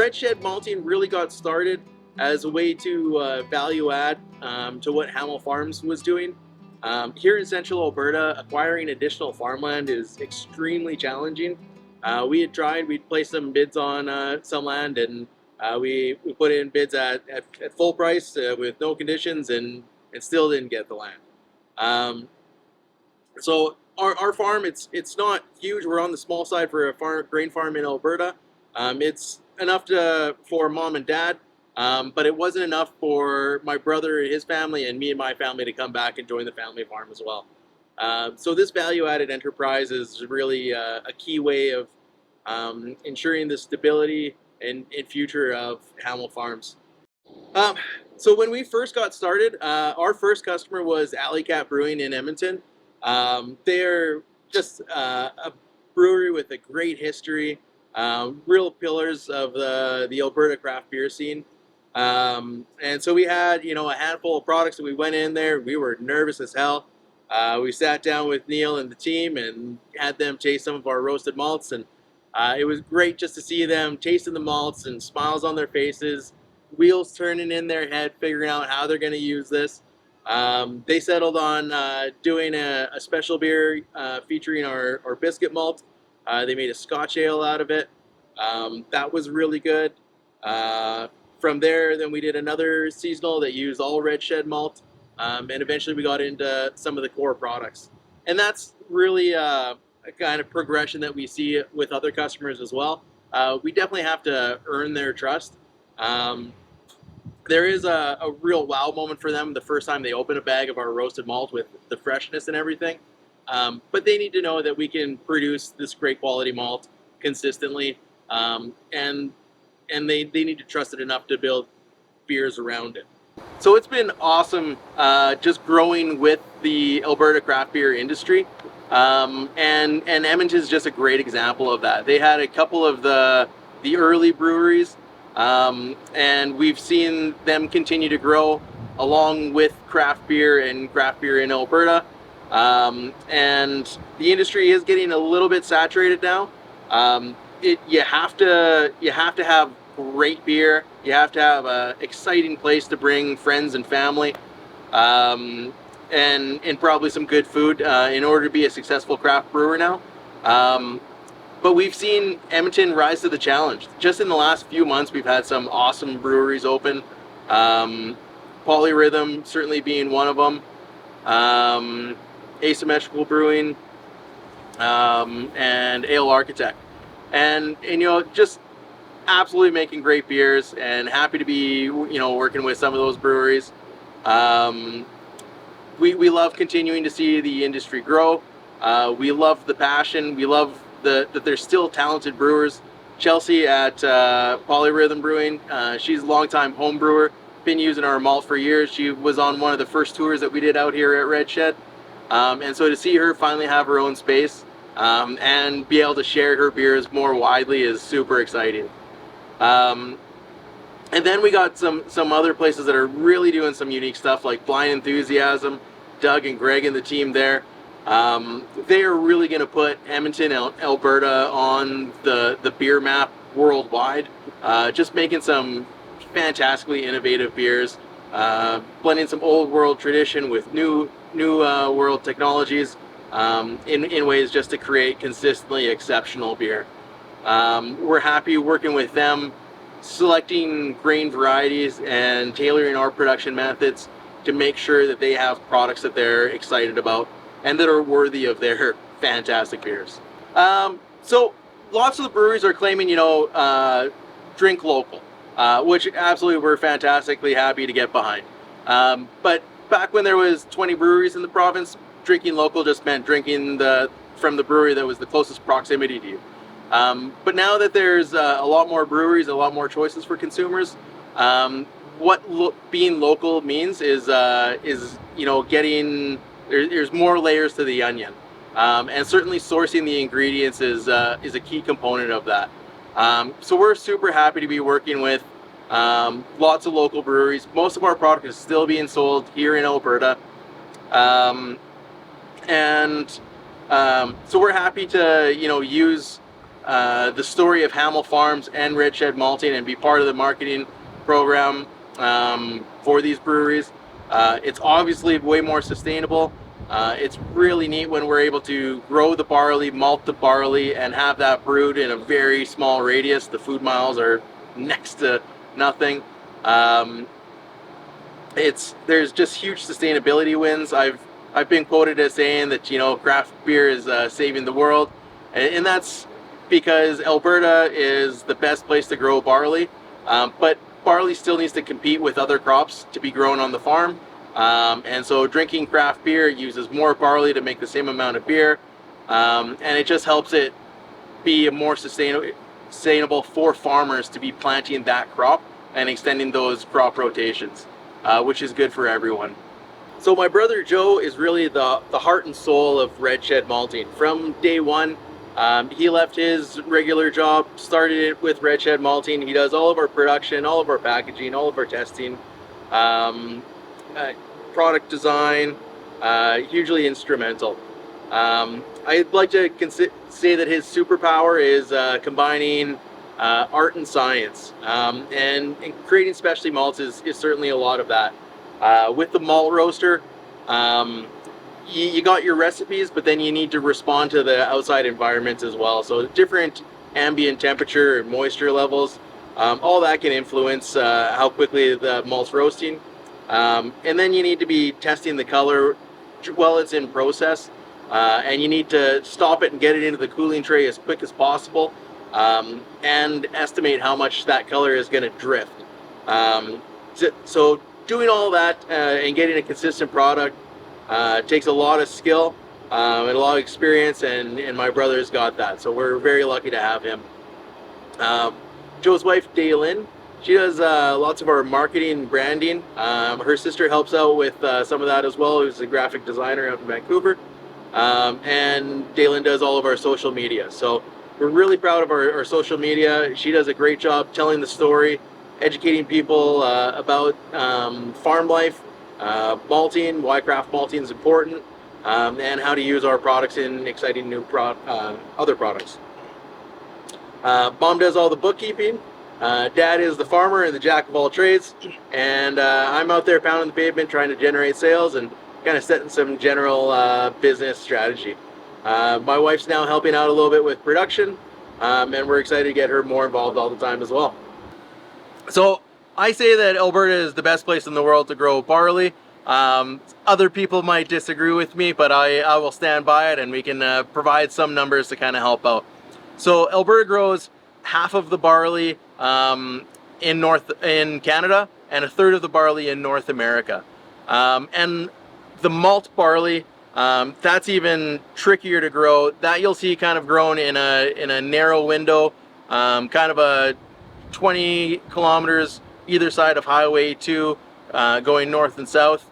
Red Shed Malting really got started as a way to value add to what Hamel Farms was doing. Here in central Alberta, acquiring additional farmland is extremely challenging. We had tried, we'd placed some bids on some land, and we put in bids at full price with no conditions, and still didn't get the land. So our farm, it's not huge. We're on the small side for a grain farm in Alberta. It's enough for mom and dad, but it wasn't enough for my brother and his family and me and my family to come back and join the family farm as well. So this value-added enterprise is really a key way of ensuring the stability and future of Hamel Farms. Um, so when we first got started, our first customer was Alley Cat Brewing in Edmonton. They're just a brewery with a great history, real pillars of the Alberta craft beer scene. And so we had, a handful of products that we went in there. We were nervous as hell. We sat down with Neil and the team and had them taste some of our roasted malts, and it was great just to see them tasting the malts and smiles on their faces, wheels turning in their head, figuring out how they're going to use this. They settled on doing a special beer featuring our biscuit malt. They made a Scotch ale out of it. That was really good. From there, then we did another seasonal that used all Red Shed malt, and eventually we got into some of the core products. And that's really a kind of progression that we see with other customers as well. We definitely have to earn their trust. There is a real wow moment for them the first time they open a bag of our roasted malt with the freshness and everything. But they need to know that we can produce this great quality malt consistently, and they need to trust it enough to build beers around it. So it's been awesome just growing with the Alberta craft beer industry. And Edmonton is just a great example of that. They had a couple of the early breweries, and we've seen them continue to grow along with craft beer in Alberta. And the industry is getting a little bit saturated now. You have to have great beer. You have to have an exciting place to bring friends and family, and probably some good food in order to be a successful craft brewer now. But we've seen Edmonton rise to the challenge. Just in the last few months, we've had some awesome breweries open. Polyrhythm certainly being one of them. Asymmetrical Brewing, and Ale Architect, and just absolutely making great beers, and happy to be working with some of those breweries. We love continuing to see the industry grow. We love the passion. We love that there's still talented brewers. Chelsea at Polyrhythm Brewing, she's a longtime home brewer, been using our malt for years. She was on one of the first tours that we did out here at Red Shed. And so to see her finally have her own space and be able to share her beers more widely is super exciting. And then we got some other places that are really doing some unique stuff, like Blind Enthusiasm, Doug and Greg and the team there. They are really going to put Edmonton, Alberta on the beer map worldwide. Just making some fantastically innovative beers, blending some old world tradition with new world technologies in ways just to create consistently exceptional beer. We're happy working with them, selecting grain varieties and tailoring our production methods to make sure that they have products that they're excited about and that are worthy of their fantastic beers. So lots of the breweries are claiming, drink local, which absolutely we're fantastically happy to get behind. But back when there was 20 breweries in the province, drinking local just meant drinking from the brewery that was the closest proximity to you. But now that there's a lot more breweries, a lot more choices for consumers, what being local means is getting there's more layers to the onion, and certainly sourcing the ingredients is a key component of that. So we're super happy to be working with lots of local breweries. Most of our product is still being sold here in Alberta, so we're happy to use the story of Hamel Farms and Red Shed Malting and be part of the marketing program for these breweries. It's obviously way more sustainable. It's really neat when we're able to grow the barley, malt the barley, and have that brewed in a very small radius. The food miles are next to nothing. There's just huge sustainability wins. I've been quoted as saying that craft beer is saving the world, and that's because Alberta is the best place to grow barley, but barley still needs to compete with other crops to be grown on the farm, and so drinking craft beer uses more barley to make the same amount of beer, and it just helps it be a more sustainable for farmers to be planting that crop and extending those crop rotations, which is good for everyone. So my brother Joe is really the heart and soul of Red Shed Malting. From day one, he left his regular job, started it with Red Shed Malting. He does all of our production, all of our packaging, all of our testing, product design, hugely instrumental. I'd like to say that his superpower is combining art and science, and creating specialty malts is certainly a lot of that. With the malt roaster, you got your recipes, but then you need to respond to the outside environment as well. So different ambient temperature and moisture levels, all that can influence how quickly the malt's roasting. And then you need to be testing the color while it's in process, and you need to stop it and get it into the cooling tray as quick as possible, and estimate how much that color is going to drift. So doing all that and getting a consistent product takes a lot of skill and a lot of experience, and my brother's got that, so we're very lucky to have him. Joe's wife, Daylin, she does lots of our marketing and branding. Her sister helps out with some of that as well, who's a graphic designer out in Vancouver. And Daylin does all of our social media. So we're really proud of our social media. She does a great job telling the story, educating people about farm life, malting, why craft malting is important, and how to use our products in exciting new other products. Mom does all the bookkeeping. Dad is the farmer and the jack of all trades, and I'm out there pounding the pavement trying to generate sales and kind of setting some general business strategy. My wife's now helping out a little bit with production, and we're excited to get her more involved all the time as well. So I say that Alberta is the best place in the world to grow barley. Other people might disagree with me, but I will stand by it, and we can provide some numbers to kind of help out. So Alberta grows half of the barley in Canada and a third of the barley in North America. And the malt barley, that's even trickier to grow. That you'll see kind of grown in a narrow window, kind of a 20 kilometers either side of Highway 2, going north and south,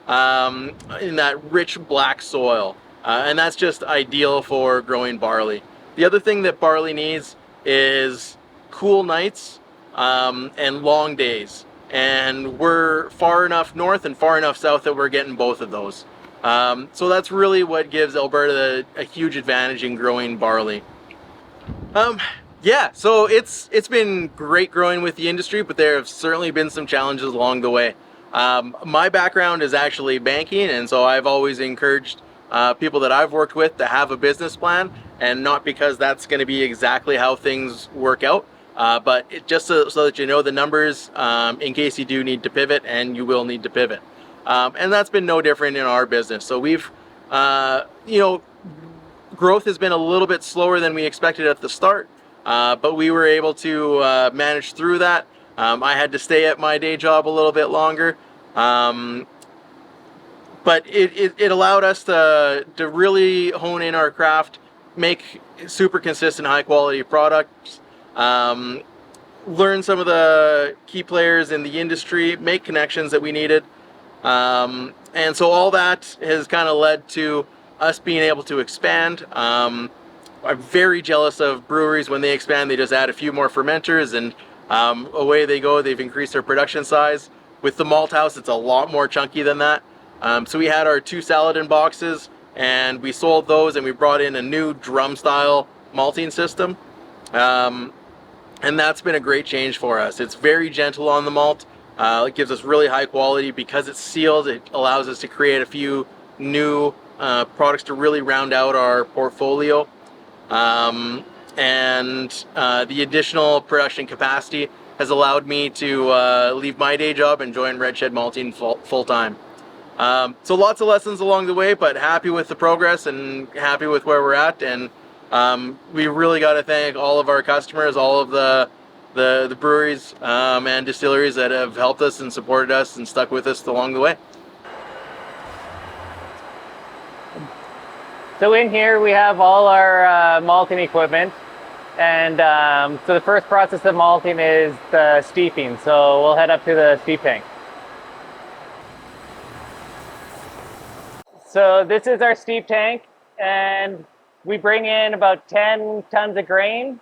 in that rich black soil. And that's just ideal for growing barley. The other thing that barley needs is cool nights and long days. And we're far enough north and far enough south that we're getting both of those. So that's really what gives Alberta a huge advantage in growing barley. Yeah, so it's been great growing with the industry, but there have certainly been some challenges along the way. My background is actually banking, and so I've always encouraged people that I've worked with to have a business plan, and not because that's going to be exactly how things work out, but just so that you know the numbers in case you do need to pivot, and you will need to pivot. And that's been no different in our business. So we've, growth has been a little bit slower than we expected at the start, but we were able to manage through that. I had to stay at my day job a little bit longer, but it allowed us to really hone in our craft, make super consistent, high quality products, learn some of the key players in the industry, make connections that we needed. And so all that has kind of led to us being able to expand. I'm very jealous of breweries when they expand. They just add a few more fermenters and away they go. They've increased their production size. With the malt house, it's a lot more chunky than that. So we had our 2 Saladin boxes, and we sold those, and we brought in a new drum style malting system. And that's been a great change for us. It's very gentle on the malt. It gives us really high quality. Because it's sealed, it allows us to create a few new products to really round out our portfolio. And the additional production capacity has allowed me to leave my day job and join Red Shed Malting full time. So lots of lessons along the way, but happy with the progress and happy with where we're at. And we really got to thank all of our customers, all of the breweries and distilleries that have helped us and supported us and stuck with us along the way. So in here we have all our malting equipment, and so the first process of malting is the steeping. So we'll head up to the steep tank. So this is our steep tank, and we bring in about 10 tons of grain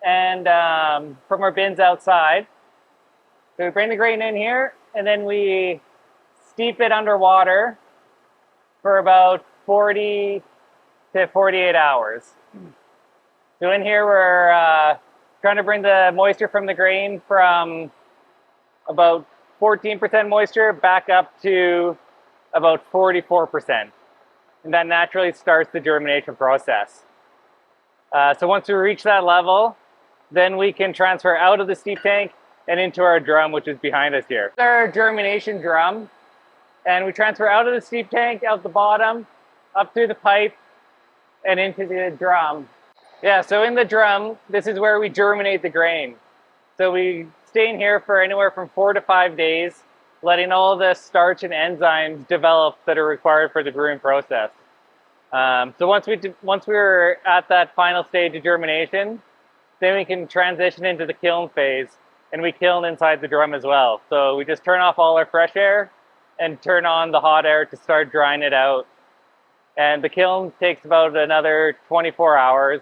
and from our bins outside. So we bring the grain in here, and then we steep it underwater for about 40 to 48 hours. So in here we're trying to bring the moisture from the grain from about 14% moisture back up to about 44%. And that naturally starts the germination process. So once we reach that level, then we can transfer out of the steep tank and into our drum, which is behind us here. Our germination drum, and we transfer out of the steep tank, out the bottom, up through the pipe, and into the drum. Yeah, so in the drum, this is where we germinate the grain. So we stay in here for anywhere from 4 to 5 days, letting all the starch and enzymes develop that are required for the brewing process. So once we're at that final stage of germination, then we can transition into the kiln phase, and we kiln inside the drum as well. So we just turn off all our fresh air and turn on the hot air to start drying it out. And the kiln takes about another 24 hours.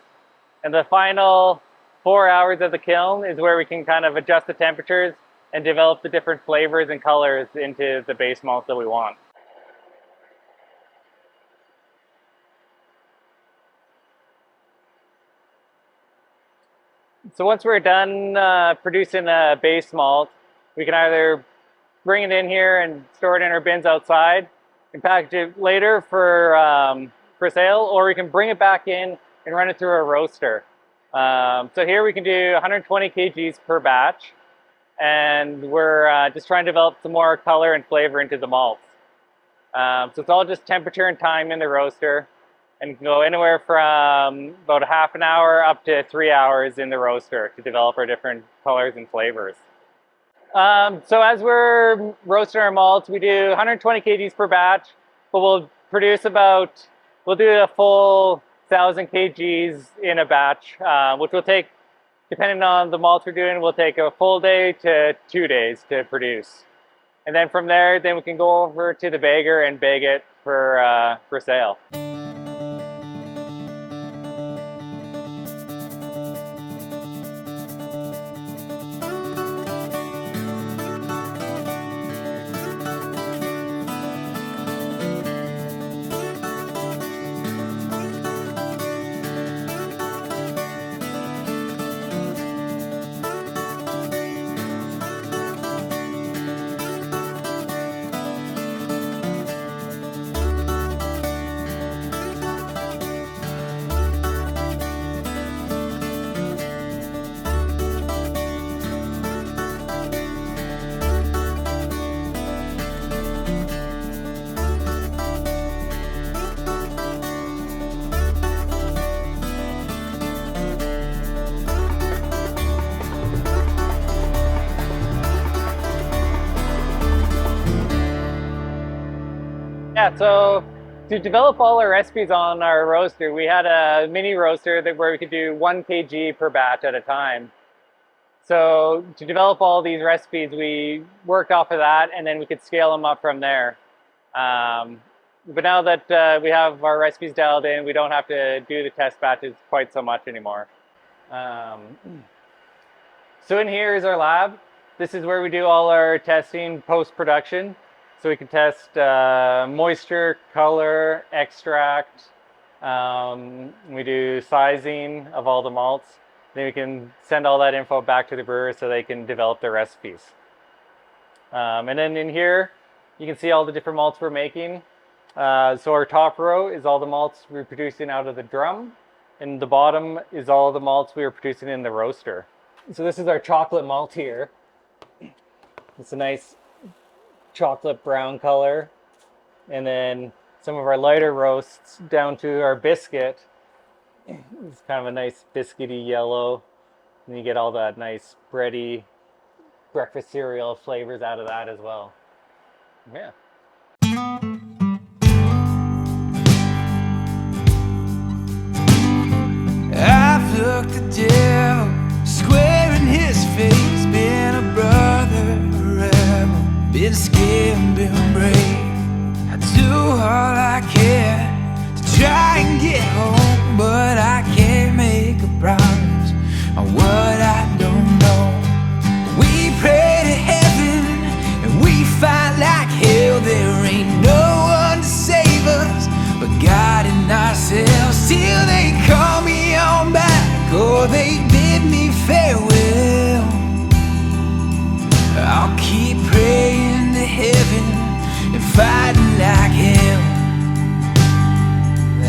And the final 4 hours of the kiln is where we can kind of adjust the temperatures and develop the different flavors and colors into the base malt that we want. So once we're done producing a base malt, we can either bring it in here and store it in our bins outside and package it later for sale, or we can bring it back in and run it through a roaster. So here we can do 120 kgs per batch, and we're just trying to develop some more color and flavor into the malts. So it's all just temperature and time in the roaster, and can go anywhere from about a half an hour up to 3 hours in the roaster to develop our different colors and flavors. So as we're roasting our malts, we do 120 kgs per batch, but we'll do a full 1,000 kgs in a batch, which will take, depending on the malts we're doing, will take a full day to 2 days to produce. And then from there, then we can go over to the bagger and bag it for sale. Yeah, so to develop all our recipes on our roaster, we had a mini roaster where we could do 1 kg per batch at a time. So to develop all these recipes, we worked off of that, and then we could scale them up from there. But now that we have our recipes dialed in, we don't have to do the test batches quite so much anymore. So in here is our lab. This is where we do all our testing post-production. So we can test moisture, color, extract. We do sizing of all the malts. Then we can send all that info back to the brewer so they can develop their recipes. And then in here, you can see all the different malts we're making. So our top row is all the malts we're producing out of the drum, and the bottom is all the malts we are producing in the roaster. So this is our chocolate malt here. It's a nice chocolate brown color. And then some of our lighter roasts down to our biscuit. It's kind of a nice biscuity yellow. And you get all that nice bready breakfast cereal flavors out of that as well. Yeah. I've looked the devil square in his face, been a brother, a rebel, been scared and been brave. I do all I can to try and get home, but I can't make a promise on what I don't know. We pray to heaven and we fight like hell. There ain't no one to save us but God and ourselves, till they call me on back or they bid me farewell. I'll keep praying to heaven and fighting like hell.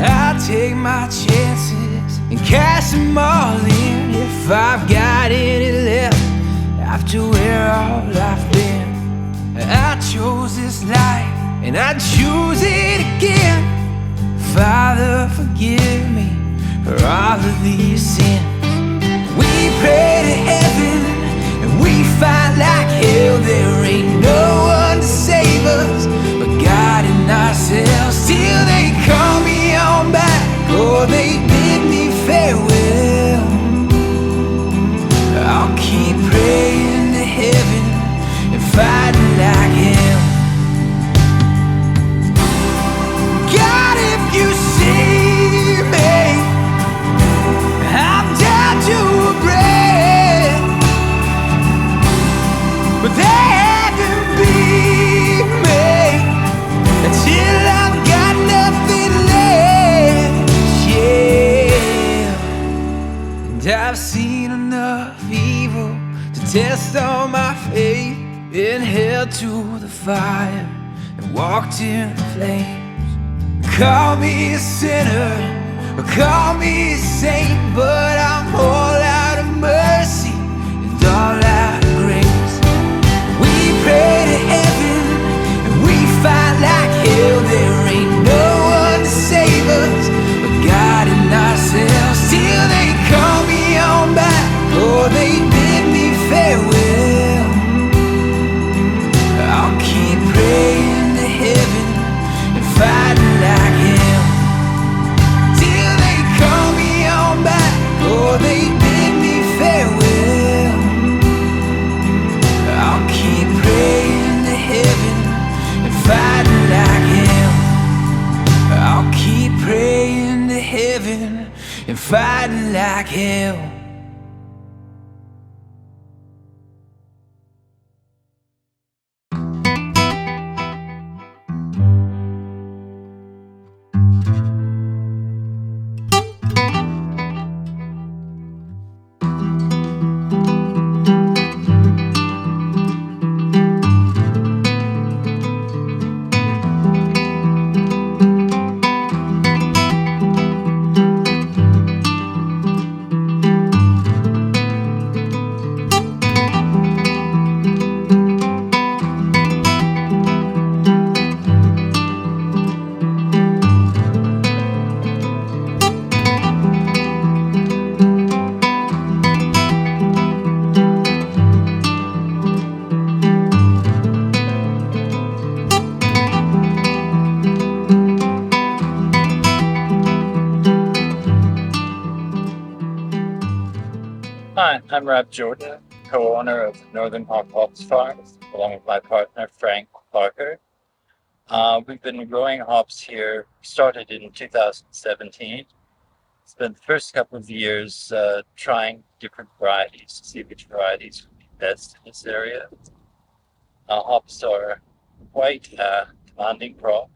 I'll take my chances and cash them all in if I've got any left after where all I've been. I chose this life and I choose it again. Father, forgive me for all of these sins. We pray to heaven and we fight like hell. There ain't no one to save us but God and ourselves, till they call me on back or they bid me farewell. I'll keep praying to heaven and fighting like hell. God, if you see me, I'm down to a breath, but they haven't beat me until I've got nothing left. Yeah, and I've seen enough evil to test all my faith, been held to the fire and walked in the flames. Call me a sinner, or call me a saint, but I'm all out of mercy and all out of grace. We pray to heaven and we fight like hell. There ain't no one to save us but God and ourselves, till they call me on back or they bid me farewell. I'll keep praying to heaven and fighting like hell, till they call me on back or they bid me farewell. I'll keep praying to heaven and fighting like hell. I'll keep praying to heaven and fighting like hell. Hi, I'm Rob Jordan, co-owner of Northern Hawk Hops Farms, along with my partner Frank Parker. We've been growing hops here, started in 2017. Spent the first couple of years trying different varieties to see which varieties would be best in this area. Hops are quite a demanding crop.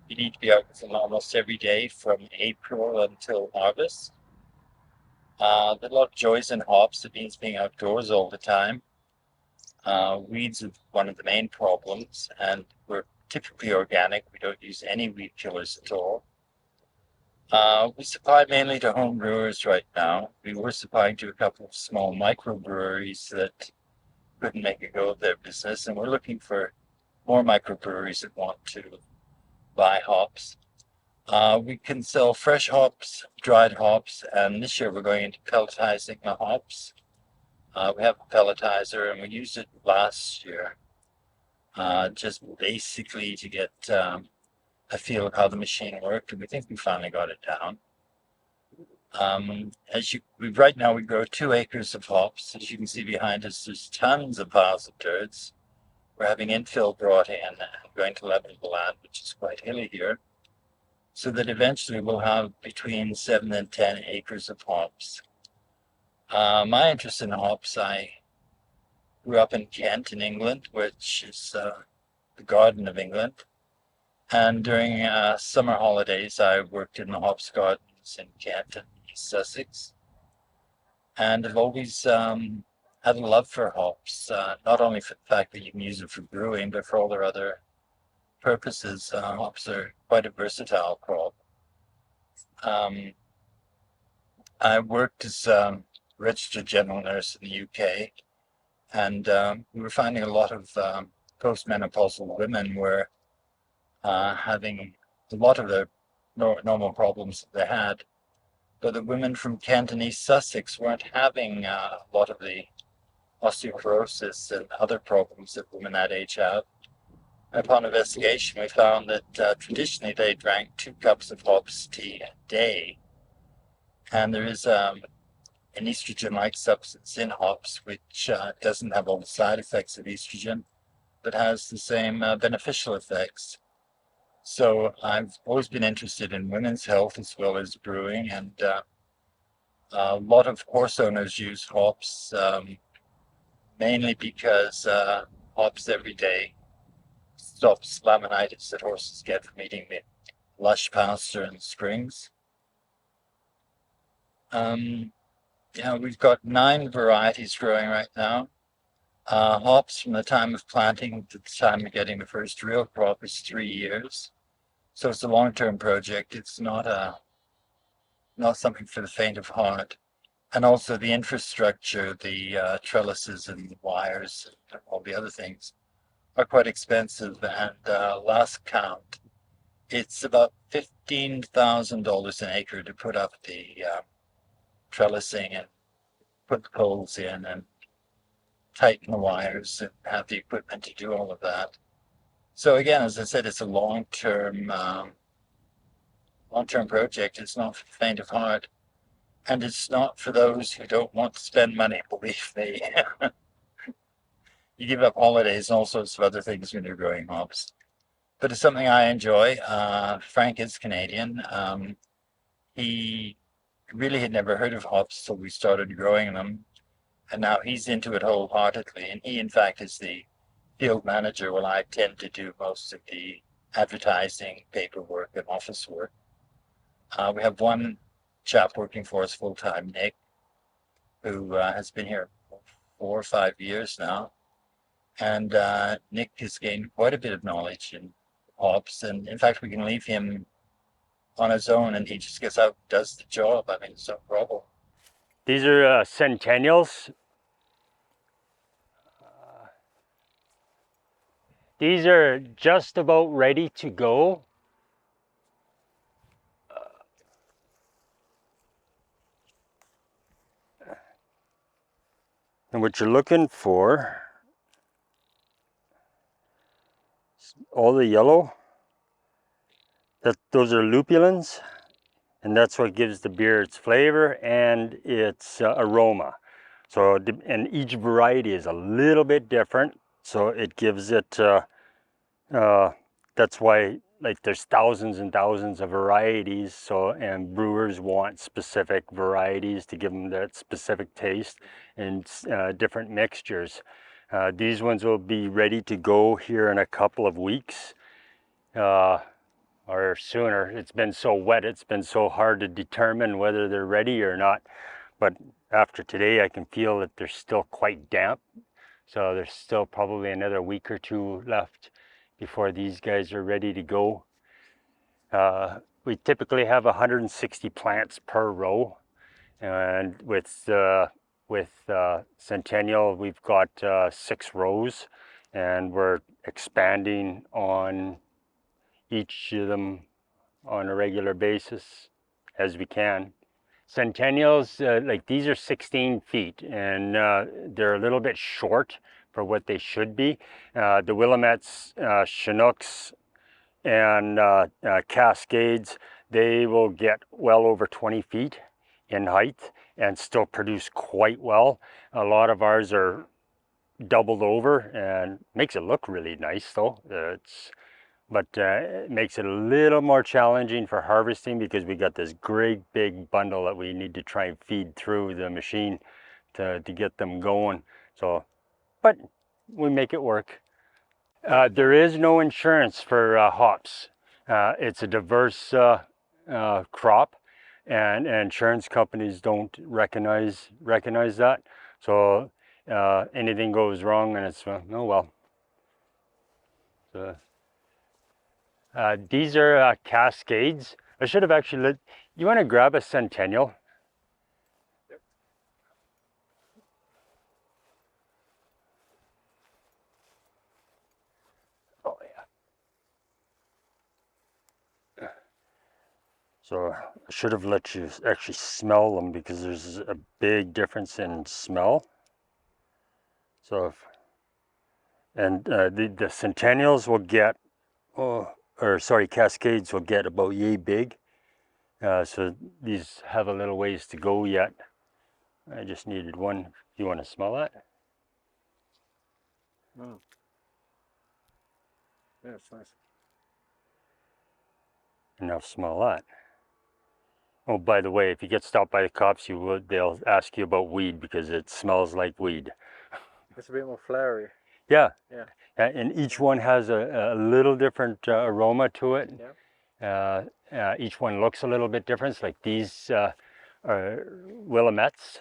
You need to be out with them almost every day from April until August. There are a lot of joys in hops. It means being outdoors all the time. Weeds are one of the main problems, and we're typically organic. We don't use any weed killers at all. We supply mainly to home brewers right now. We were supplying to a couple of small microbreweries that couldn't make a go of their business, and we're looking for more microbreweries that want to buy hops. We can sell fresh hops, dried hops, and this year we're going into pelletizing the hops. We have a pelletizer, and we used it last year, just basically to get a feel of how the machine worked, and we think we finally got it down. Right now we grow 2 acres of hops. As you can see behind us, there's tons of piles of dirts. We're having infill brought in and going to level the land, which is quite hilly here, so that eventually we'll have between 7 and 10 acres of hops. My interest in hops, I grew up in Kent in England, which is the Garden of England. And during summer holidays, I worked in the hops gardens in Kent and East Sussex. And I've always had a love for hops, not only for the fact that you can use it for brewing, but for all their other purposes. Hops are quite a versatile crop. I worked as registered general nurse in the UK, and we were finding a lot of postmenopausal women were having a lot of the normal problems that they had, but the women from Kent and East Sussex weren't having a lot of the osteoporosis and other problems that women that age have. Upon investigation, we found that traditionally they drank 2 cups of hops tea a day, and there is an estrogen-like substance in hops which doesn't have all the side effects of estrogen, but has the same beneficial effects. So I've always been interested in women's health as well as brewing, and a lot of horse owners use hops, mainly because hops every day stops laminitis that horses get from eating the lush pasture in the springs. We've got 9 varieties growing right now. Hops from the time of planting to the time of getting the first real crop is 3 years. So it's a long-term project. It's not something for the faint of heart. And also the infrastructure, the trellises and the wires and all the other things are quite expensive. And last count, it's about $15,000 an acre to put up the trellising and put the poles in and tighten the wires and have the equipment to do all of that. So again, as I said, it's a long-term project. It's not for the faint of heart, and it's not for those who don't want to spend money. Believe me, you give up holidays and all sorts of other things when you're growing hops. But it's something I enjoy. Frank is Canadian. He really had never heard of hops till we started growing them, and now he's into it wholeheartedly. And he, in fact, is the field manager, while I tend to do most of the advertising, paperwork, and office work. We have one chap working for us full-time, Nick, who has been here 4 or 5 years now. And Nick has gained quite a bit of knowledge in hops. And in fact, we can leave him on his own and he just gets out and does the job. I mean, it's no problem. These are Centennials. These are just about ready to go. And what you're looking for, all the yellow, those are lupulins, and that's what gives the beer its flavor and its aroma. So, and each variety is a little bit different, so it gives it, that's why like there's thousands and thousands of varieties, so, and brewers want specific varieties to give them that specific taste and different mixtures. These ones will be ready to go here in a couple of weeks or sooner. It's been so wet, it's been so hard to determine whether they're ready or not. but after today I can feel that they're still quite damp. So there's still probably another week or two left before these guys are ready to go. We typically have 160 plants per row, and with Centennial we've got 6 rows, and we're expanding on each of them on a regular basis as we can. Centennials, like these are 16 feet, and they're a little bit short for what they should be. The Willamettes, Chinooks, and Cascades, they will get well over 20 feet in height and still produce quite well. A lot of ours are doubled over and makes it look really nice though. But it makes it a little more challenging for harvesting because we got this great big bundle that we need to try and feed through the machine to get them going. So, but we make it work. There is no insurance for hops. It's a diverse crop, and insurance companies don't recognize that. So anything goes wrong, and it's oh well. So, these are Cascades. I should have actually let you want to grab a Centennial. Oh yeah. So I should have let you actually smell them because there's a big difference in smell. So if, and the Centennials will get, Cascades will get about yay big. So these have a little ways to go yet. I just needed one. You want to smell that? Oh. Yeah, it's nice. And now smell that. Oh, by the way, if you get stopped by the cops, they'll ask you about weed because it smells like weed. It's a bit more flowery. Yeah. Yeah. And each one has a little different aroma to it. Yeah. Each one looks a little bit different. Like these are Willamettes.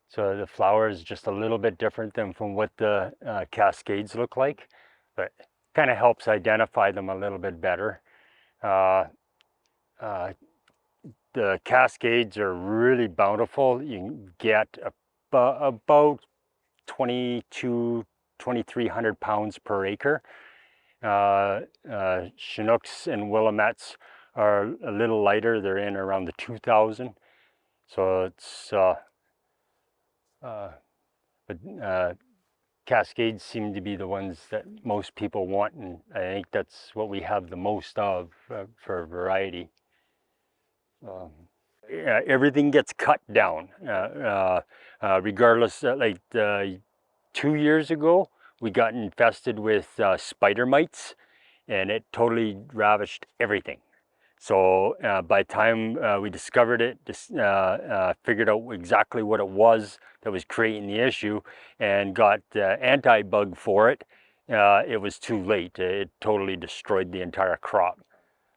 So the flower is just a little bit different than from what the Cascades look like, but kind of helps identify them a little bit better. The Cascades are really bountiful. You can get about 2,300 pounds per acre. Chinooks and Willamettes are a little lighter. They're in around the 2,000. So it's, but Cascades seem to be the ones that most people want, and I think that's what we have the most of for variety. Yeah, everything gets cut down, regardless. Like 2 years ago, we got infested with spider mites, and it totally ravished everything. So by the time we discovered it, figured out exactly what it was that was creating the issue, and got anti-bug for it, it was too late. It totally destroyed the entire crop.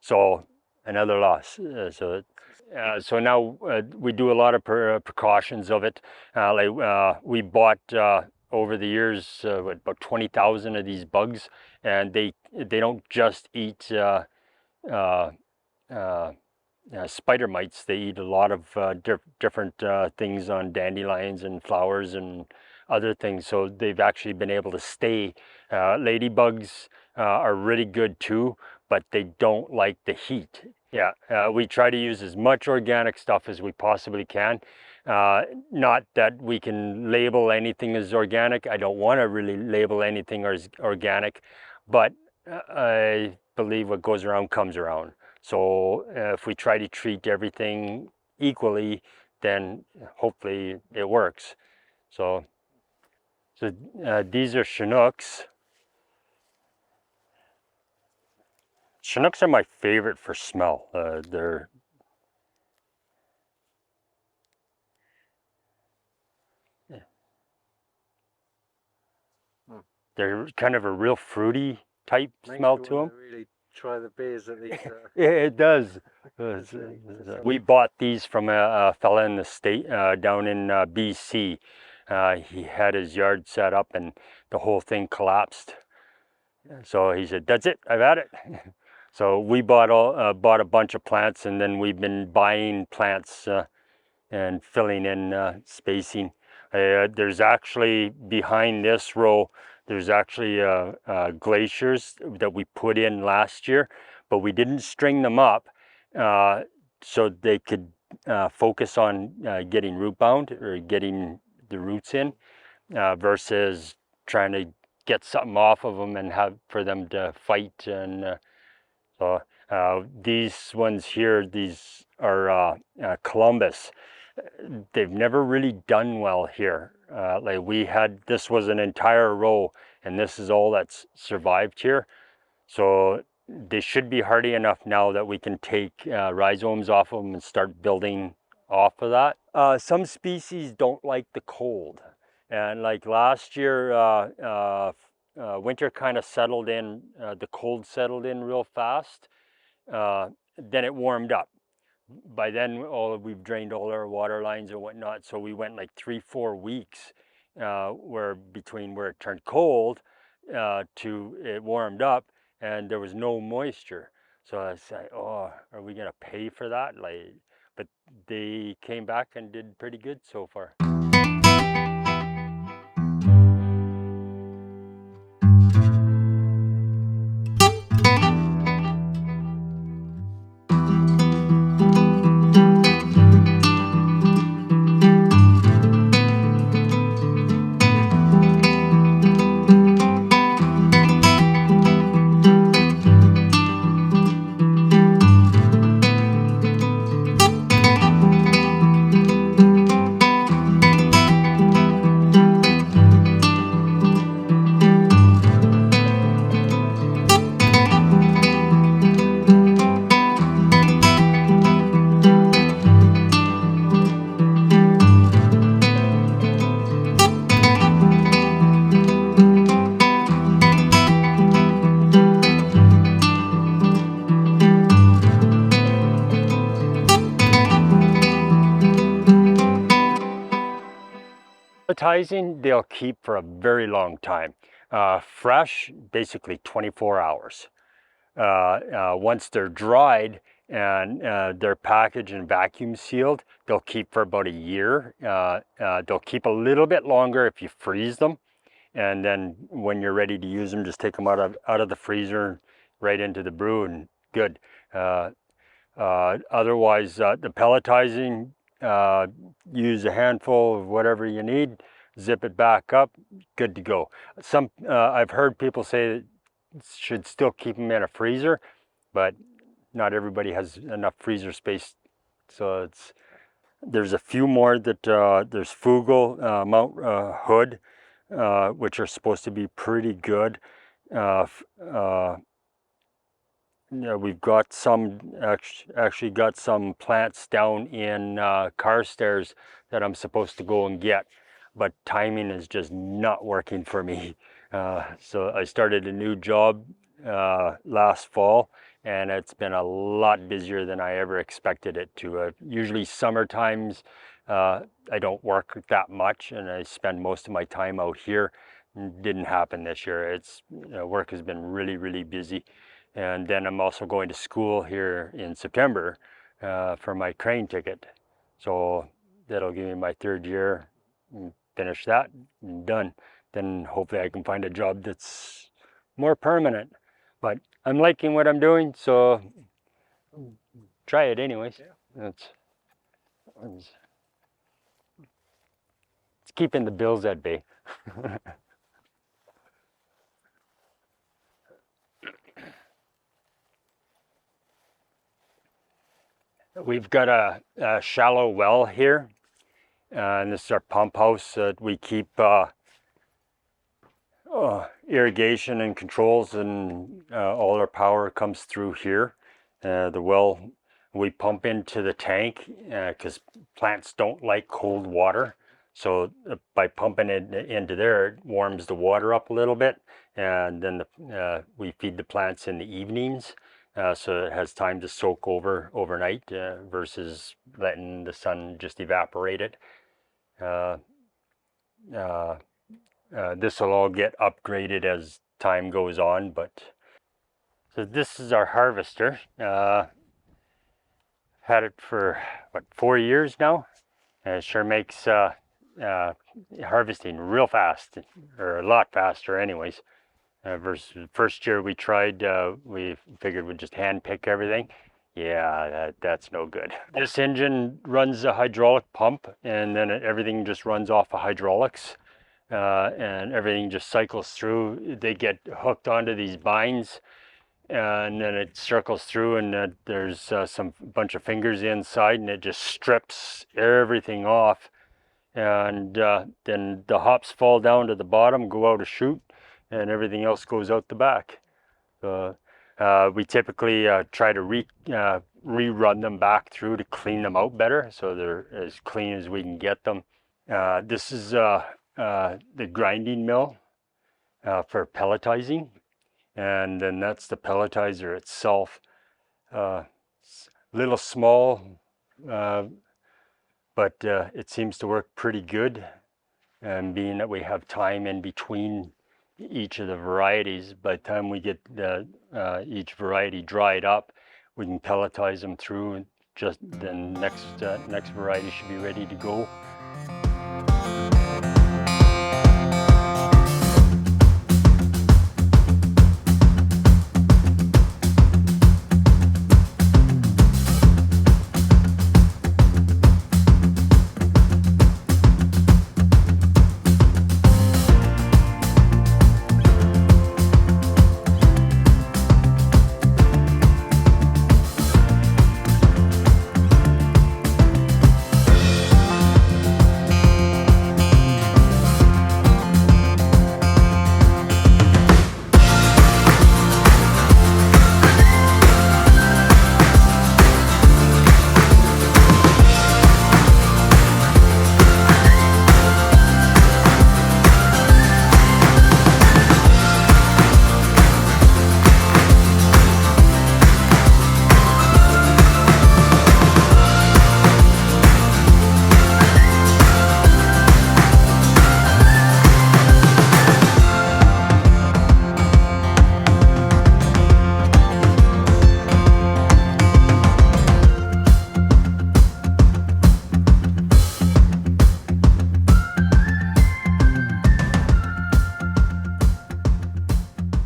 So another loss. So now we do a lot of precautions of it. We bought over the years about 20,000 of these bugs, and they don't just eat spider mites. They eat a lot of different things on dandelions and flowers and other things. So they've actually been able to stay. Ladybugs are really good too, but they don't like the heat. Yeah, we try to use as much organic stuff as we possibly can. Not that we can label anything as organic. I don't want to really label anything as organic, but I believe what goes around comes around. So if we try to treat everything equally, then hopefully it works. So these are Chinooks. Chinooks are my favorite for smell. They're kind of a real fruity type smell to them. Really try the beers at these. It does. We bought these from a fella in the state down in BC. He had his yard set up and the whole thing collapsed. So he said, "That's it, I've had it." So we bought a bunch of plants, and then we've been buying plants and filling in spacing. There's actually behind this row, there's actually glaciers that we put in last year, but we didn't string them up so they could focus on getting root bound or getting the roots in versus trying to get something off of them and have for them to fight. And so these ones here, these are Columbus. They've never really done well here. Like this was an entire row, and this is all that's survived here. So they should be hardy enough now that we can take rhizomes off of them and start building off of that. Some species don't like the cold. And like last year, winter kind of settled in, the cold settled in real fast. Then it warmed up. By then, we've drained all our water lines and whatnot. So we went like 3-4 weeks between where it turned cold to it warmed up, and there was no moisture. So I said, "Oh, are we gonna pay for that?" But they came back and did pretty good so far. Pelletizing, they'll keep for a very long time. Fresh, basically 24 hours. Once they're dried and they're packaged and vacuum sealed, they'll keep for about a year. They'll keep a little bit longer if you freeze them. And then when you're ready to use them, just take them out of the freezer, right into the brew, and good. Otherwise, the pelletizing, use a handful of whatever you need, zip it back up, good to go. I've heard people say that should still keep them in a freezer, but not everybody has enough freezer space. So there's a few more that there's Fugel, Mount Hood, which are supposed to be pretty good. We've got actually got some plants down in Carstairs that I'm supposed to go and get, but timing is just not working for me. So I started a new job last fall, and it's been a lot busier than I ever expected it to. Usually summer times I don't work that much, and I spend most of my time out here. Didn't happen this year. Work has been really busy. And then I'm also going to school here in September for my crane ticket. So that'll give me my 3rd year, and finish that, and done. Then hopefully I can find a job that's more permanent. But I'm liking what I'm doing, so try it anyways. Yeah. It's keeping the bills at bay. We've got a shallow well here, and this is our pump house that we keep irrigation and controls, and all our power comes through here. The well, we pump into the tank because plants don't like cold water. So by pumping it into there, it warms the water up a little bit, and then we feed the plants in the evenings, so it has time to soak overnight versus letting the sun just evaporate it. This will all get upgraded as time goes on, but so this is our harvester. Had it for what, 4 years now. It sure makes harvesting real fast, or a lot faster anyways. Versus the first year we tried, we figured we'd just hand pick everything. Yeah, that's no good. This engine runs a hydraulic pump, and then everything just runs off of hydraulics, and everything just cycles through. They get hooked onto these binds, and then it circles through, and there's some bunch of fingers inside, and it just strips everything off, and then the hops fall down to the bottom, go out a chute, and everything else goes out the back. We typically try to rerun them back through to clean them out better, so they're as clean as we can get them. This is the grinding mill for pelletizing. And then that's the pelletizer itself. Little small, but it seems to work pretty good. And being that we have time in between each of the varieties, by the time we get each variety dried up, we can pelletize them through, and just then next variety should be ready to go.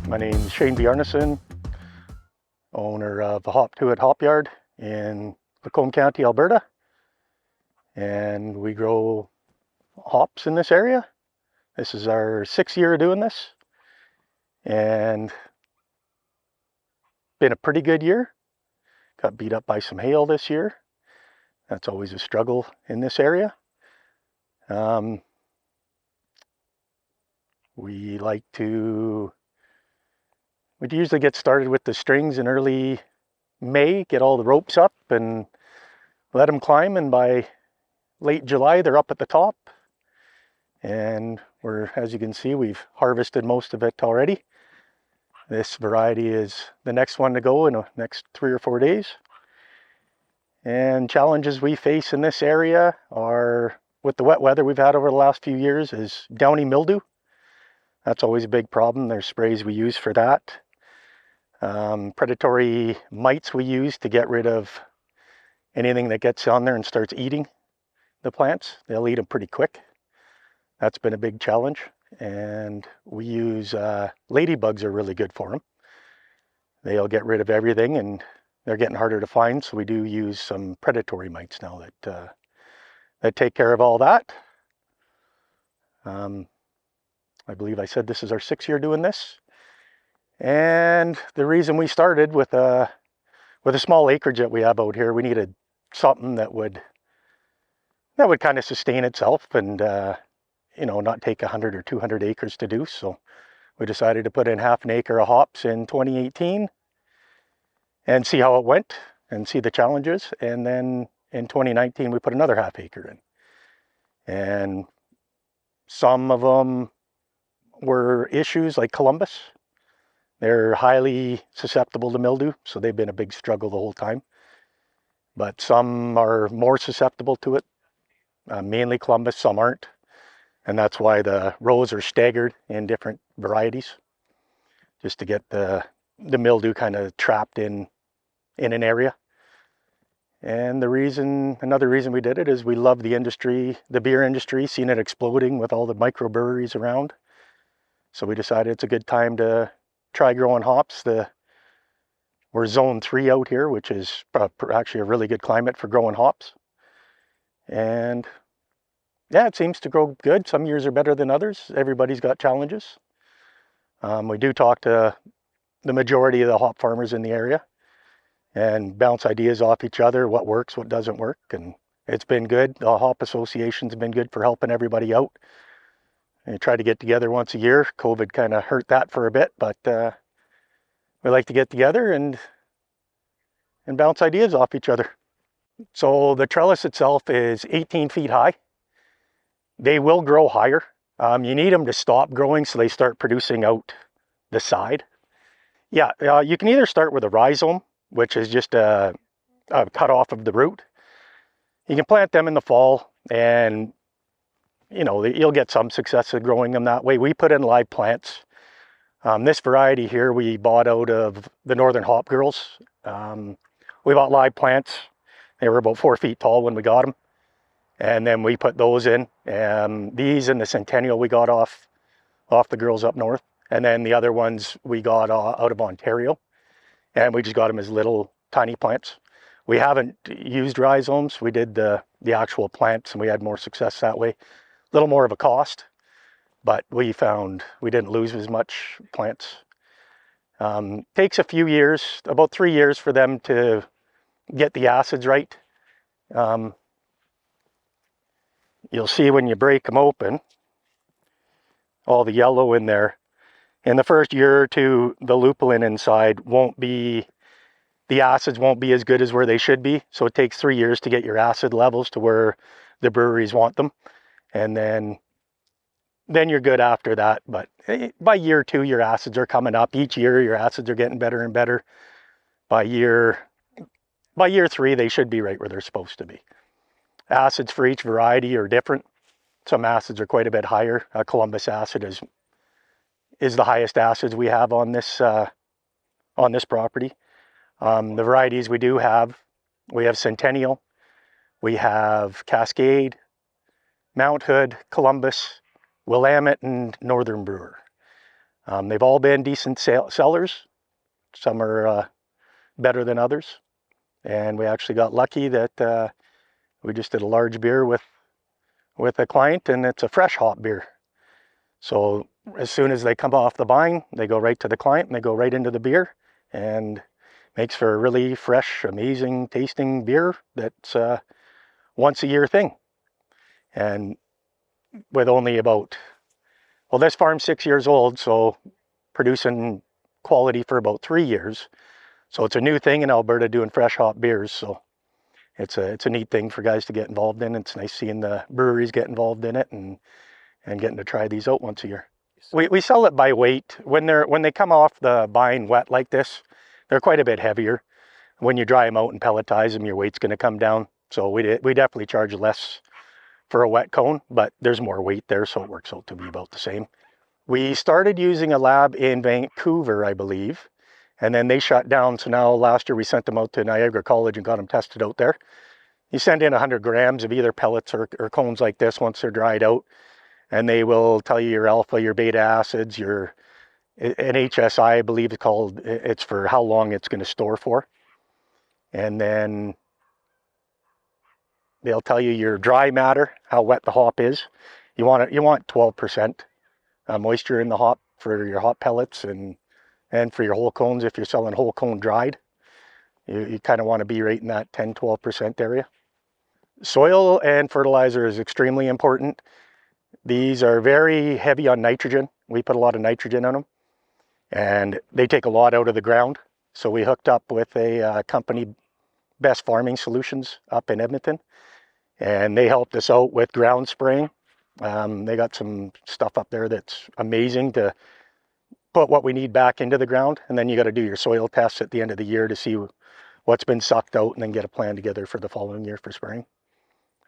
My name's Shane Bjarnason, owner of the Hop To It Hop Yard in Lacombe County, Alberta. And we grow hops in this area. This is our 6th year of doing this. And been a pretty good year. Got beat up by some hail this year. That's always a struggle in this area. We'd usually get started with the strings in early May, get all the ropes up and let them climb, and by late July they're up at the top. And as you can see, we've harvested most of it already. This variety is the next one to go in the next 3 or 4 days. And challenges we face in this area are, with the wet weather we've had over the last few years, is downy mildew. That's always a big problem. There's sprays we use for that. Predatory mites we use to get rid of anything that gets on there and starts eating the plants. They'll eat them pretty quick. That's been a big challenge. And we use ladybugs are really good for them. They'll get rid of everything, and they're getting harder to find, so we do use some predatory mites now that take care of all that. I believe I said this is our 6th year doing this. And the reason we started with a small acreage that we have out here, we needed something that would kind of sustain itself and not take 100 or 200 acres to do. So we decided to put in half an acre of hops in 2018 and see how it went and see the challenges. And then in 2019 we put another half acre in, and Some of them were issues like Columbus. They're highly susceptible to mildew, so they've been a big struggle the whole time. But some are more susceptible to it, mainly Columbus, some aren't. And that's why the rows are staggered in different varieties, just to get the mildew kind of trapped in an area. And another reason we did it is we love the industry, the beer industry, seeing it exploding with all the microbreweries around. So we decided it's a good time to try growing hops. We're zone 3 out here, which is actually a really good climate for growing hops. And yeah, it seems to grow good. Some years are better than others. Everybody's got challenges. We do talk to the majority of the hop farmers in the area and bounce ideas off each other, what works, what doesn't work. And it's been good. The hop association's been good for helping everybody out. We try to get together once a year. COVID kind of hurt that for a bit, but we like to get together and bounce ideas off each other. So the trellis itself is 18 feet high. They will grow higher. You need them to stop growing so they start producing out the side. Yeah, you can either start with a rhizome, which is just a cut off of the root. You can plant them in the fall and you'll get some success at growing them that way. We put in live plants. This variety here we bought out of the Northern Hop Girls. We bought live plants. They were about 4 feet tall when we got them. And then we put those in. These and the Centennial we got off the girls up north. And then the other ones we got out of Ontario. And we just got them as little tiny plants. We haven't used rhizomes. We did the actual plants and we had more success that way. A little more of a cost, but we found we didn't lose as much plants. Takes a few years, about 3 years for them to get the acids right. You'll see when you break them open, all the yellow in there. In the first year or two, the lupulin inside the acids won't be as good as where they should be. So it takes 3 years to get your acid levels to where the breweries want them. And then you're good after that. But by year 2, your acids are coming up. Each year, your acids are getting better and better. By year 3, they should be right where they're supposed to be. Acids for each variety are different. Some acids are quite a bit higher. Columbus acid is the highest acids we have on this property. The varieties we have Centennial, we have Cascade, Mount Hood, Columbus, Willamette, and Northern Brewer. They've all been decent sellers. Some are better than others. And we actually got lucky that we just did a large beer with a client, and it's a fresh hop beer. So as soon as they come off the vine, they go right to the client and they go right into the beer, and makes for a really fresh, amazing tasting beer that's a once a year thing. And with only this farm's 6 years old, so producing quality for about 3 years. So it's a new thing in Alberta doing fresh hop beers. So it's a neat thing for guys to get involved in. It's nice seeing the breweries get involved in it and getting to try these out once a year. We sell it by weight. When they come off the vine wet like this, they're quite a bit heavier. When you dry them out and pelletize them, your weight's going to come down. So we definitely charge less for a wet cone, but there's more weight there, so it works out to be about the same. We started using a lab in Vancouver, I believe, and then they shut down. So now last year we sent them out to Niagara College and got them tested out there. You send in 100 grams of either pellets or cones like this once they're dried out, and they will tell you your alpha, your beta acids, an HSI, I believe it's called. It's for how long it's going to store for. And then they'll tell you your dry matter, how wet the hop is. You want 12% moisture in the hop for your hop pellets and for your whole cones. If you're selling whole cone dried, you kind of want to be right in that 10-12% area. Soil and fertilizer is extremely important. These are very heavy on nitrogen. We put a lot of nitrogen on them, and they take a lot out of the ground. So we hooked up with a company, Best Farming Solutions, up in Edmonton, and they helped us out with ground spraying. They got some stuff up there that's amazing to put what we need back into the ground. And then you got to do your soil tests at the end of the year to see what's been sucked out, and then get a plan together for the following year for spraying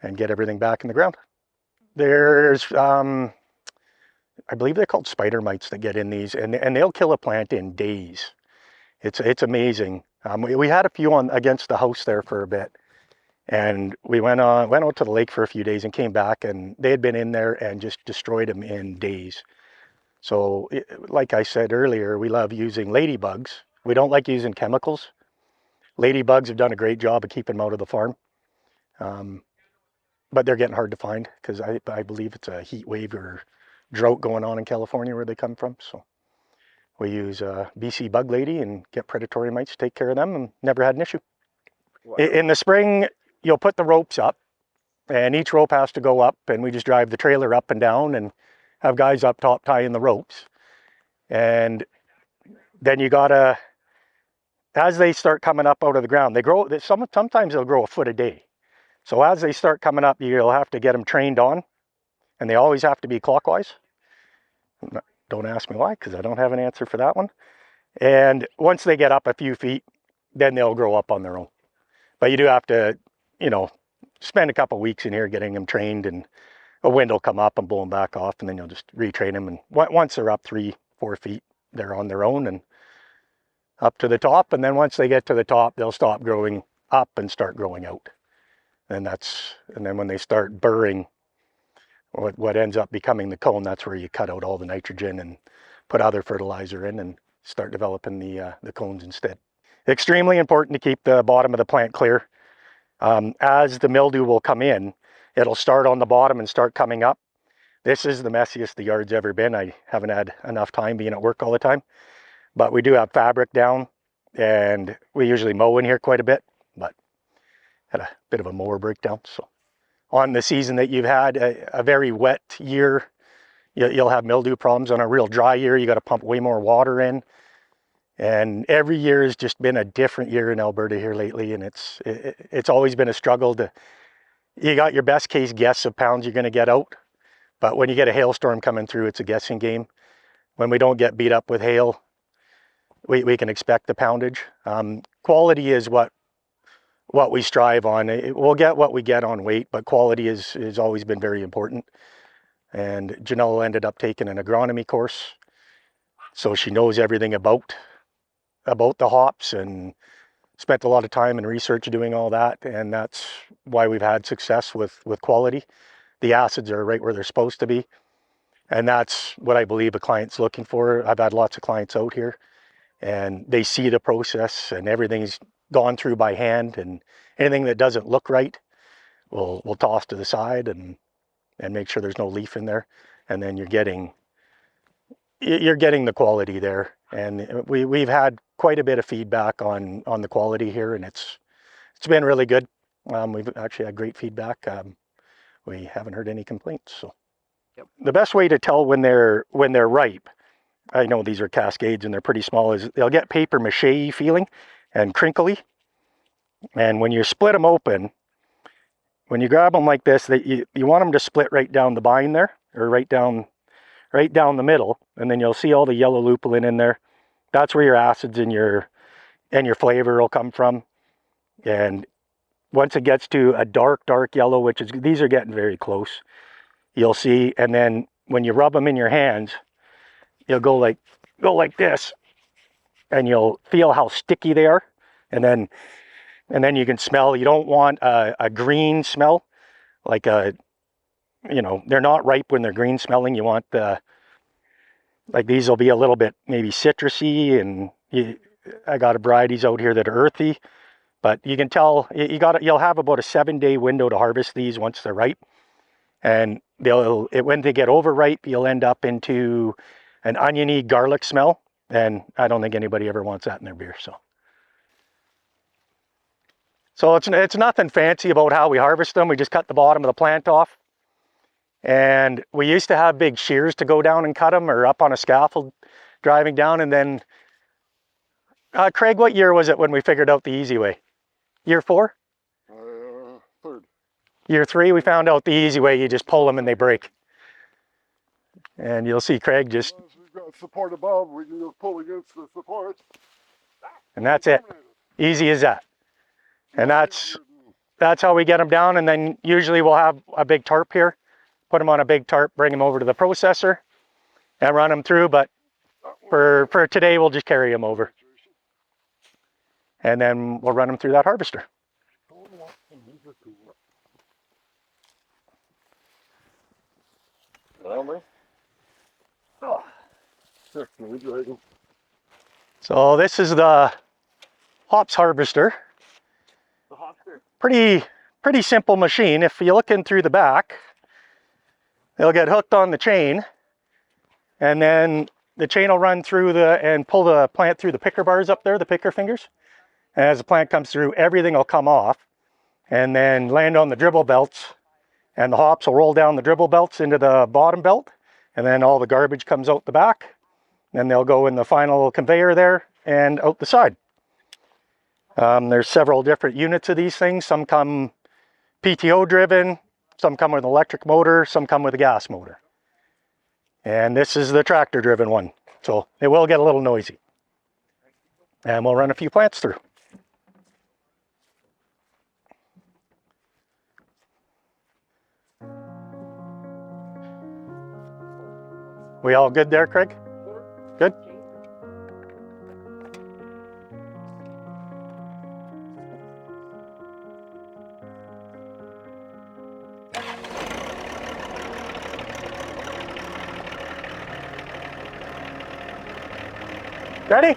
and get everything back in the ground. There's, I believe they're called spider mites that get in these, and they'll kill a plant in days. It's amazing. We had a few on against the house there for a bit, and we went out to the lake for a few days and came back, and they had been in there and just destroyed them in days. So, like I said earlier, we love using ladybugs. We don't like using chemicals. Ladybugs have done a great job of keeping them out of the farm, but they're getting hard to find because I believe it's a heat wave or drought going on in California where they come from. So we use BC Bug Lady and get predatory mites to take care of them, and never had an issue. Wow. In the spring, you'll put the ropes up, and each rope has to go up, and we just drive the trailer up and down and have guys up top tying the ropes. And then you gotta, as they start coming up out of the ground, they grow, sometimes they'll grow a foot a day. So as they start coming up, you'll have to get them trained on, and they always have to be clockwise. Don't ask me why, because I don't have an answer for that one. And once they get up a few feet, then they'll grow up on their own. But you do have to, spend a couple weeks in here getting them trained, and a wind will come up and blow them back off, and then you'll just retrain them. And once they're up 3-4 feet, they're on their own and up to the top. And then once they get to the top, they'll stop growing up and start growing out. And then when they start burring, what ends up becoming the cone, that's where you cut out all the nitrogen and put other fertilizer in and start developing the cones instead. Extremely important to keep the bottom of the plant clear. As the mildew will come in, it'll start on the bottom and start coming up. This is the messiest the yard's ever been. I haven't had enough time being at work all the time, but we do have fabric down, and we usually mow in here quite a bit, but had a bit of a mower breakdown. So on the season that you've had a very wet year, you'll have mildew problems. On a real dry year, you got to pump way more water in. And every year has just been a different year in Alberta here lately, and it's always been a struggle you got your best case guess of pounds you're going to get out, but when you get a hailstorm coming through, it's a guessing game. When we don't get beat up with hail, we can expect the poundage. Quality is what we strive on. We'll get what we get on weight, but quality has always been very important. And Janelle ended up taking an agronomy course, so she knows everything about the hops, and spent a lot of time and research doing all that, and that's why we've had success with quality. The acids are right where they're supposed to be, and that's what I believe a client's looking for. I've had lots of clients out here, and they see the process, and everything's gone through by hand, and anything that doesn't look right, we'll toss to the side and make sure there's no leaf in there, and then you're getting the quality there. And we've had quite a bit of feedback on the quality here, and it's been really good. We've actually had great feedback. We haven't heard any complaints. So Yep. The best way to tell when they're ripe, I know these are cascades and they're pretty small, is they'll get paper mache feeling and crinkly. And when you split them open, when you grab them like this, you want them to split right down the bind there, or right down the middle, and then you'll see all the yellow lupulin in there. That's where your acids and your flavor will come from. And once it gets to a dark yellow, these are getting very close, you'll see. And then when you rub them in your hands, you'll go like this, and you'll feel how sticky they are. And then you can smell. You don't want a green smell, like they're not ripe when they're green smelling. You want like these will be a little bit maybe citrusy, and I got varieties out here that are earthy, but you can tell you'll have about a 7-day window to harvest these once they're ripe. And when they get overripe, you'll end up into an oniony garlic smell, and I don't think anybody ever wants that in their beer. So it's nothing fancy about how we harvest them. We just cut the bottom of the plant off. And we used to have big shears to go down and cut them, or up on a scaffold driving down. And then, Craig, what year was it when we figured out the easy way? Year 4? Third. Year 3, we found out the easy way. You just pull them and they break. And you'll see Craig just, Once we've got support above, we can just pull against the support. and that's it. Easy as that. And that's how we get them down. And then usually we'll have a big tarp here, put them on a big tarp, bring them over to the processor and run them through. But for today, we'll just carry them over. And then we'll run them through that harvester. So this is the hops harvester. Pretty simple machine. If you look in through the back, they'll get hooked on the chain, and then the chain will run through and pull the plant through the picker bars up there, the picker fingers. And as the plant comes through, everything will come off and then land on the dribble belts, and the hops will roll down the dribble belts into the bottom belt, and then all the garbage comes out the back. Then they'll go in the final conveyor there and out the side. There's several different units of these things. Some come PTO driven, some come with an electric motor, some come with a gas motor. And this is the tractor driven one. So it will get a little noisy. And we'll run a few plants through. We all good there, Craig? Good? Ready?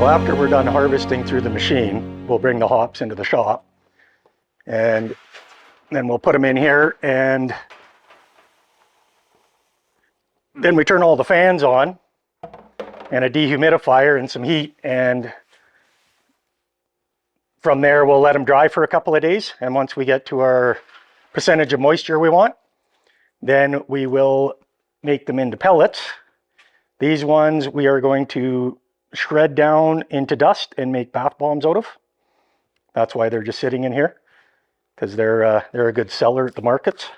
So after we're done harvesting through the machine, we'll bring the hops into the shop, and then we'll put them in here, and then we turn all the fans on and a dehumidifier and some heat, and from there we'll let them dry for a couple of days. And once we get to our percentage of moisture we want, then we will make them into pellets. These ones we are going to shred down into dust and make bath bombs out of. That's why they're just sitting in here, because they're a good seller at the markets.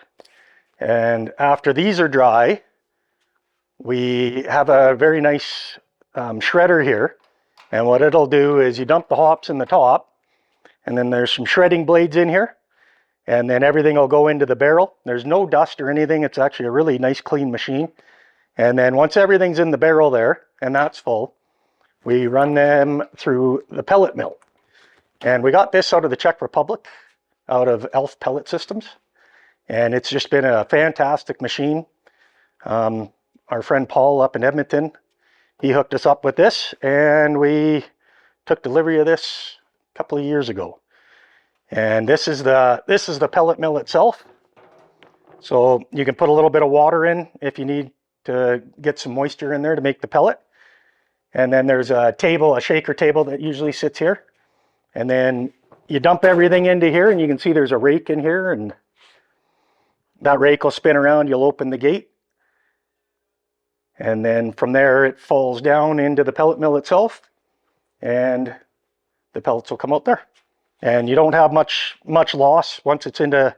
And after these are dry, we have a very nice shredder here. And what it'll do is you dump the hops in the top, and then there's some shredding blades in here, and then everything will go into the barrel. There's no dust or anything. It's actually a really nice clean machine. And then once everything's in the barrel there, and that's full, we run them through the pellet mill. And we got this out of the Czech Republic, out of Elf Pellet Systems. And it's just been a fantastic machine. Our friend Paul up in Edmonton, he hooked us up with this, and we took delivery of this a couple of years ago. And this is the pellet mill itself. So you can put a little bit of water in if you need to get some moisture in there to make the pellet. And then there's a table, a shaker table that usually sits here. And then you dump everything into here, and you can see there's a rake in here, and that rake will spin around. You'll open the gate. And then from there, it falls down into the pellet mill itself, and the pellets will come out there. And you don't have much loss once it's into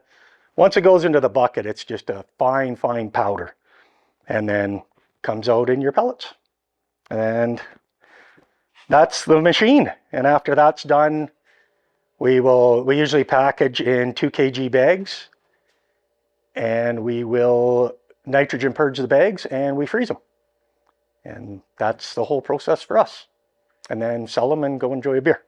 Once it goes into the bucket, it's just a fine, fine powder, and then comes out in your pellets. And that's the machine. And after that's done, we usually package in 2 kg bags, and we will nitrogen purge the bags and we freeze them. And that's the whole process for us. And then sell them and go enjoy a beer.